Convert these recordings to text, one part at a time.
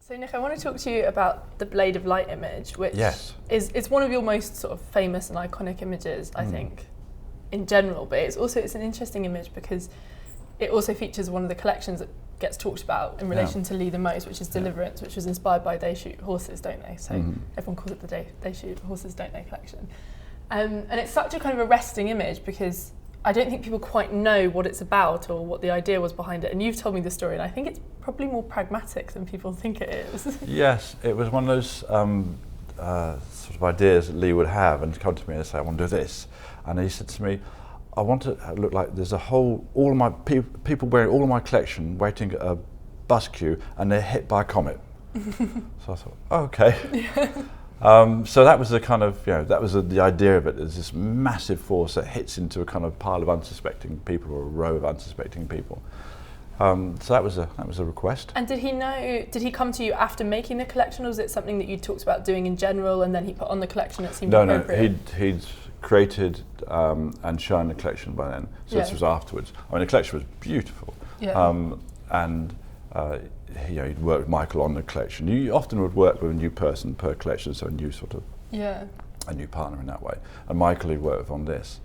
So Nick, I want to talk to you about the Blade of Light image, which Yes. is one of your most sort of famous and iconic images, I think, in general. But it's an interesting image because it also features one of the collections that gets talked about in relation to Lee the most, which is Deliverance, which was inspired by They Shoot Horses, Don't They? So everyone calls it the They Shoot Horses, Don't They collection. And it's such a kind of arresting image because I don't think people quite know what it's about or what the idea was behind it. And you've told me the story, and I think it's probably more pragmatic than people think it is. Yes, it was one of those sort of ideas that Lee would have and come to me and say, I want to do this. And he said to me, I want to look like there's all of my people wearing all of my collection waiting at a bus queue and they're hit by a comet. So I thought, oh, okay. So that was the kind of, that was the idea of it. There's this massive force that hits into a kind of pile of unsuspecting people or a row of unsuspecting people. So that was a request. And did he come to you after making the collection, or was it something that you talked about doing in general and then he put on the collection that seemed appropriate? No, he'd created and shown the collection by then. So this was afterwards. I mean, the collection was beautiful. Yeah. He'd worked with Michael on the collection. You often would work with a new person per collection, so a new sort of a new partner in that way. And Michael he'd worked with on this,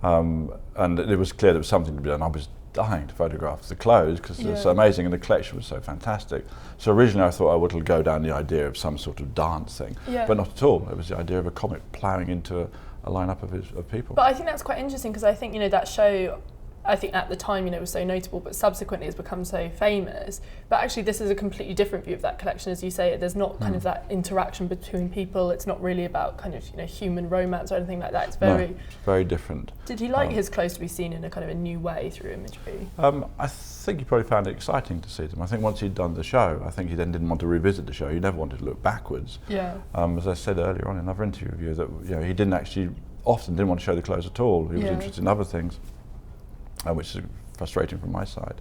and it was clear there was something to be done. I was dying to photograph the clothes because they're so amazing and the collection was so fantastic. So originally I thought I would go down the idea of some sort of dance thing, but not at all. It was the idea of a comet ploughing into a lineup of people. But I think that's quite interesting because I think that show, I think at the time was so notable, but subsequently has become so famous. But actually this is a completely different view of that collection, as you say. There's not kind of that interaction between people. It's not really about kind of human romance or anything like that. It's very different. Did he like his clothes to be seen in a kind of a new way through imagery? I think he probably found it exciting to see them. I think once he'd done the show, I think he then didn't want to revisit the show. He never wanted to look backwards. Yeah. As I said earlier on in another interview with you, that he often didn't want to show the clothes at all. He was interested in other things. Which is frustrating from my side.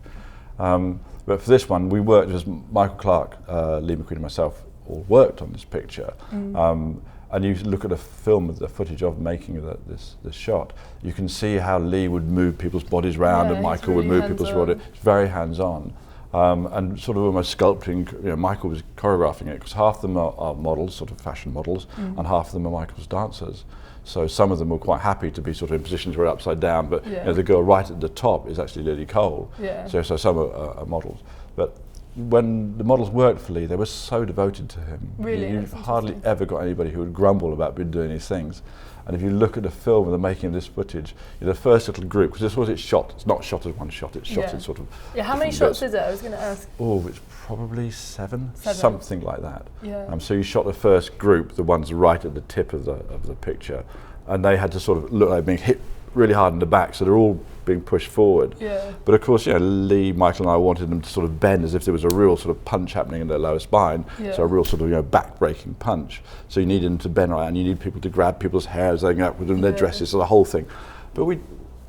But for this one, we worked as Michael Clark, Lee McQueen and myself all worked on this picture. And you look at a film of the footage of making this shot, you can see how Lee would move people's bodies around and Michael would move people's bodies. It's very hands-on. And sort of almost sculpting, Michael was choreographing it because half of them are models, sort of fashion models, and half of them are Michael's dancers. So some of them were quite happy to be sort of in positions where upside down, but the girl right at the top is actually Lily Cole. Yeah. So some are models. But when the models worked for Lee, they were so devoted to him. Really? You hardly ever got anybody who would grumble about doing these things. And if you look at the film and the making of this footage, the first little group, because it's shot, it's not shot as one shot, it's shot in sort of... Yeah, how many shots is it? I was going to ask. Oh, it's probably seven, something like that. Yeah. So you shot the first group, the ones right at the tip of the picture, and they had to sort of look like being hit really hard in the back, so they're all being pushed forward. Yeah. But of course, Lee, Michael and I wanted them to sort of bend as if there was a real sort of punch happening in their lower spine, so a real sort of back-breaking punch. So you needed them to bend right, and you need people to grab people's hair as they go up with them, their dresses, so the whole thing. But we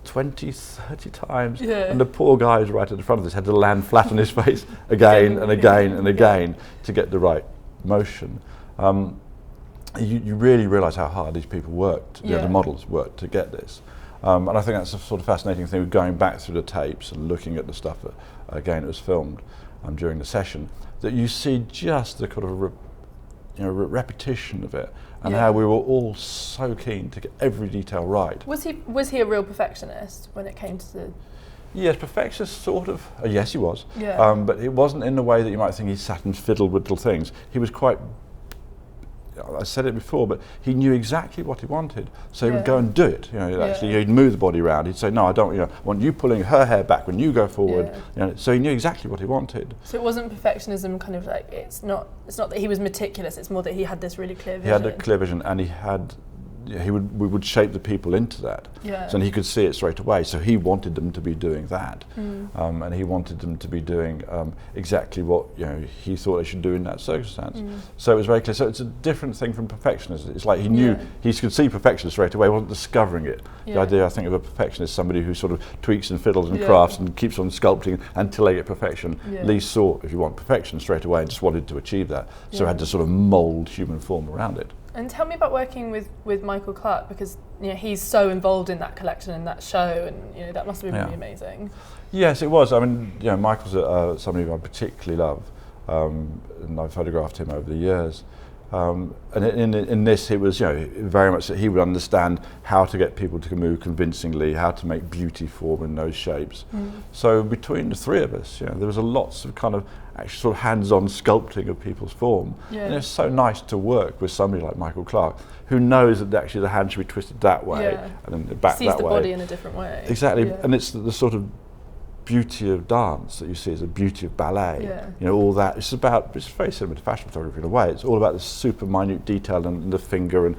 20, 30 times, and the poor guy who's right at the front of this had to land flat on his face again and again and again to get the right motion. You really realise how hard these people worked, the models worked to get this. And I think that's a sort of fascinating thing with going back through the tapes and looking at the stuff that, again, it was filmed during the session, that you see just the kind of repetition of it and how we were all so keen to get every detail right. Was he a real perfectionist when it came to the... Yes, perfectionist sort of. Yes, he was. Yeah. But it wasn't in the way that you might think he sat and fiddled with little things. He was quite... I said it before, but he knew exactly what he wanted, so he would go and do it. Actually, he'd move the body around. He'd say, "No, I don't. I want you pulling her hair back when you go forward." So he knew exactly what he wanted. So it wasn't perfectionism, kind of like it's not that he was meticulous. It's more that he had this really clear vision. He had a clear vision, and we would shape the people into that. Yeah. So he could see it straight away. So he wanted them to be doing that, and he wanted them to be doing exactly what he thought they should do in that circumstance. So it was very clear. So it's a different thing from perfectionism. It's like he knew he could see perfection straight away. He wasn't discovering it. The idea, I think, of a perfectionist is somebody who sort of tweaks and fiddles and crafts and keeps on sculpting until they get perfection. Lee saw, if you want perfection straight away, and just wanted to achieve that. So had to sort of mould human form around it. And tell me about working with Michael Clark, because he's so involved in that collection and that show, and that must have been really amazing. Yes, it was. I mean, Michael's somebody who I particularly love. and I photographed him over the years. And in this, it was very much that he would understand how to get people to move convincingly, how to make beauty form in those shapes. So between the three of us, there was a lots of kind of actually sort of hands-on sculpting of people's form. And it's so nice to work with somebody like Michael Clark, who knows that actually the hand should be twisted that way and then the back that way. Sees the body in a different way. Exactly, and it's the sort of beauty of dance that you see as a beauty of ballet. All that. It's very similar to fashion photography in a way. It's all about the super minute detail and the finger and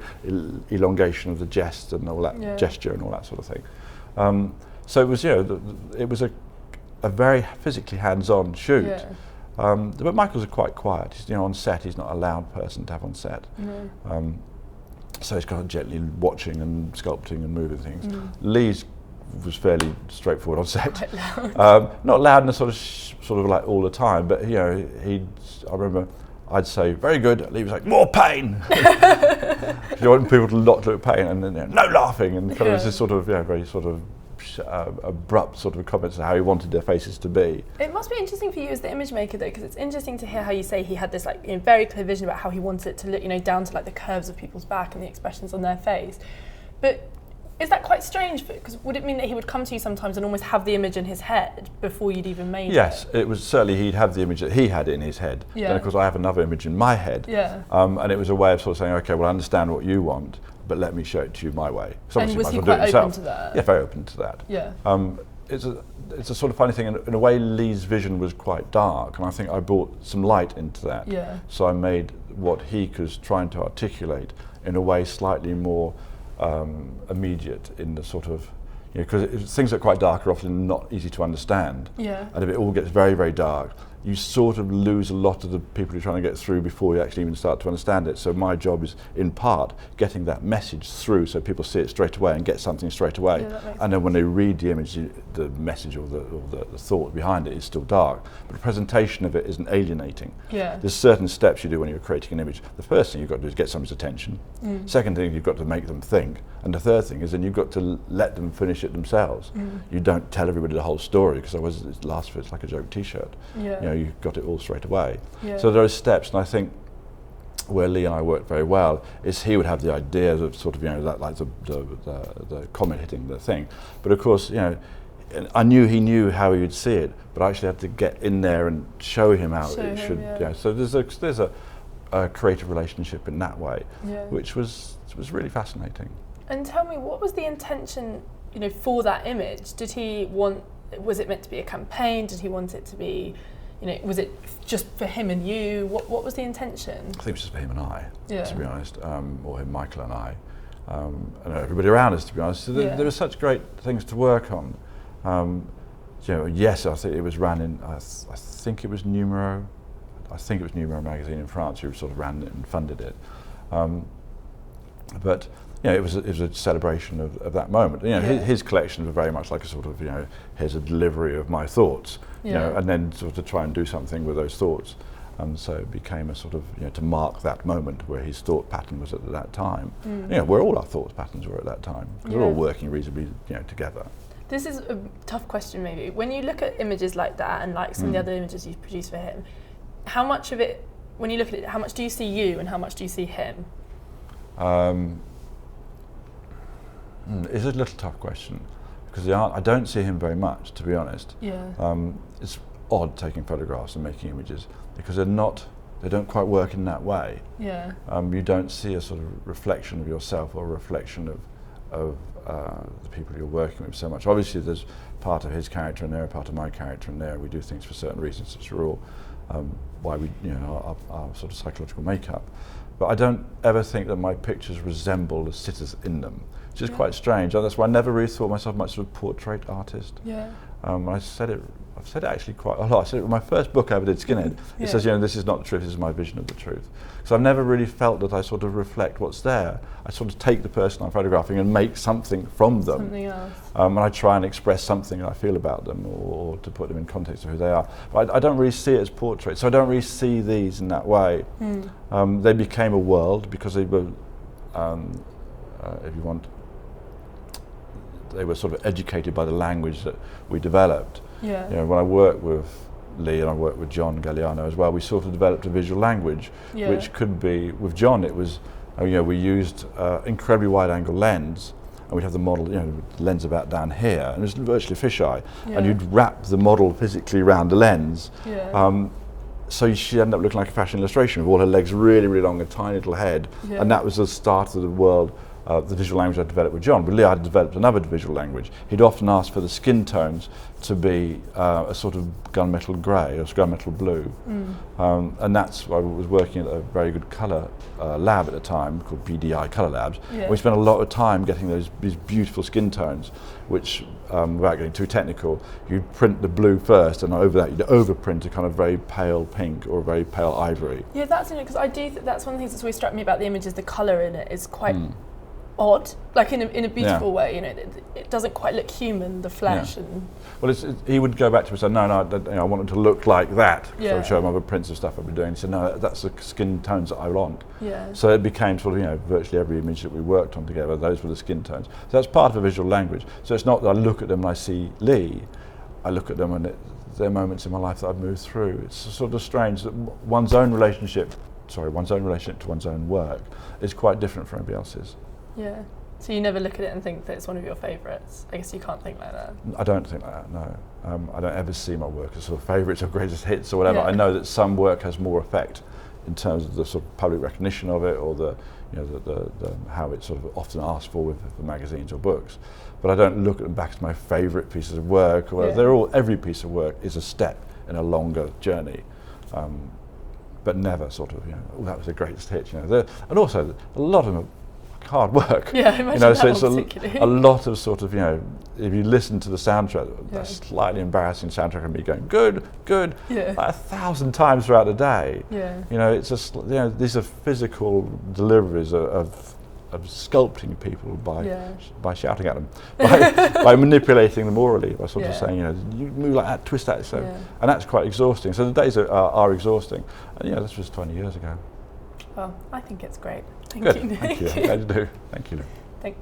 elongation of the jest and all that gesture and all that sort of thing. So it was, it was a very physically hands-on shoot. But Michael's quite quiet. He's, on set. He's not a loud person to have on set. So he's kind of gently watching and sculpting and moving things. Lee's was fairly straightforward on set. Quite loud. Not loud in a sort of like all the time, but I remember I'd say very good. Lee was like, more pain. You want people to not look at pain, and then no laughing, and kind of this sort of very sort of abrupt sort of comments on how he wanted their faces to be. It must be interesting for you as the image maker though, because it's interesting to hear how you say he had this very clear vision about how he wanted it to look, down to the curves of people's back and the expressions on their face. But is that quite strange? Because would it mean that he would come to you sometimes and almost have the image in his head before you'd even made it? Yes, it was certainly he'd have the image that he had in his head. And of course I have another image in my head. And it was a way of sort of saying, okay, well I understand what you want, but let me show it to you my way. And was he quite open to that? Yeah, very open to that. It's a sort of funny thing. In a way, Lee's vision was quite dark, and I think I brought some light into that. So I made what he was trying to articulate in a way slightly more immediate in the sort of, because things that are quite dark are often not easy to understand. And if it all gets very, very dark, you sort of lose a lot of the people you're trying to get through before you actually even start to understand it. So my job is, in part, getting that message through so people see it straight away and get something straight away. And then when they read the image, the message or the thought behind it is still dark. But the presentation of it isn't alienating. There's certain steps you do when you're creating an image. The first thing you've got to do is get somebody's attention. Second thing, you've got to make them think. And the third thing is then you've got to let them finish it themselves. You don't tell everybody the whole story, because otherwise it's like a joke t-shirt. You've got it all straight away. So there are steps, and I think where Lee and I worked very well is he would have the ideas of sort of, that like the comet hitting the thing. But of course, I knew he knew how he would see it, but I actually had to get in there and show him how it should. So there's a creative relationship in that way, which was really fascinating. And tell me, what was the intention, for that image? Was it meant to be a campaign? Did he want it to be, was it just for him and you? What was the intention? I think it was just for him and I, to be honest, or him, Michael and I, and everybody around us, to be honest. So there were such great things to work on. Yes, I think it was ran in, I think it was Numero magazine in France who sort of ran it and funded it. But it was a celebration of that moment. His collections were very much like a sort of, here's a delivery of my thoughts, and then sort of to try and do something with those thoughts. So it became a sort of, to mark that moment where his thought pattern was at that time. Where all our thought patterns were at that time. They're all working reasonably, together. This is a tough question, maybe. When you look at images like that and like some of the other images you've produced for him, how much of it, when you look at it, how much do you see you and how much do you see him? It's a little tough question, because I don't see him very much, to be honest. It's odd taking photographs and making images, because they don't quite work in that way. You don't see a sort of reflection of yourself or a reflection of the people you're working with so much. Obviously there's part of his character in there, part of my character in there. We do things for certain reasons, which are all why we, our sort of psychological makeup. But I don't ever think that my pictures resemble the sitters in them, which is quite strange. That's why I never really thought myself much of a portrait artist. I've said it actually quite a lot. I said it in my first book I ever did, Skinhead. It says, this is not the truth, this is my vision of the truth. So I've never really felt that I sort of reflect what's there. I sort of take the person I'm photographing and make something from them. Something else. And I try and express something I feel about them, or to put them in context of who they are. But I don't really see it as portraits, so I don't really see these in that way. They became a world because they were, if you want, they were sort of educated by the language that we developed. When I work with Lee and I worked with John Galliano as well, we sort of developed a visual language, which could be, with John it was, we used incredibly wide angle lens, and we'd have the model, the lens about down here, and it was virtually a fisheye, and you'd wrap the model physically around the lens. So she ended up looking like a fashion illustration with all her legs really, really long, a tiny little head, and that was the start of the world. The visual language I developed with John. With Lee, I developed another visual language. He'd often ask for the skin tones to be a sort of gunmetal grey or gunmetal blue. And that's why I was working at a very good colour lab at the time called PDI Colour Labs. We spent a lot of time getting these beautiful skin tones, which, without getting too technical, you'd print the blue first, and over that you'd overprint a kind of very pale pink or very pale ivory. Yeah, that's interesting, because I do think that's one of the things that's always struck me about the image, is the colour in it is quite odd, like in a beautiful way. It doesn't quite look human, the flesh. And well, he would go back to me and say, no, I want it to look like that. So I would show him other prints of stuff I've been doing. He said, no, that's the skin tones that I want. So it became sort of, virtually every image that we worked on together, those were the skin tones. So that's part of a visual language. So it's not that I look at them and I see Lee, I look at them and they're moments in my life that I've moved through. It's sort of strange that one's own relationship to one's own work is quite different from everybody else's. Yeah. So you never look at it and think that it's one of your favourites? I guess you can't think like that. I don't think like that, no. I don't ever see my work as sort of favourites or greatest hits or whatever. I know that some work has more effect in terms of the sort of public recognition of it, or the how it's sort of often asked for with magazines or books. But I don't look at them back as my favourite pieces of work. Or every piece of work is a step in a longer journey. But never sort of, that was the greatest hit. And also a lot of them are hard work. Yeah, I imagine so it's particularly. a lot of sort of, if you listen to the soundtrack, that slightly embarrassing soundtrack of me going, good, like 1,000 times throughout the day. It's just, these are physical deliveries of sculpting people by shouting at them, by manipulating them orally, by sort of saying, you move like that, twist that, so, and that's quite exhausting. So the days are exhausting, and this was 20 years ago. Well, I think it's great. Thank Good. you. Thank you. I'm glad you do. Thank you. Thanks.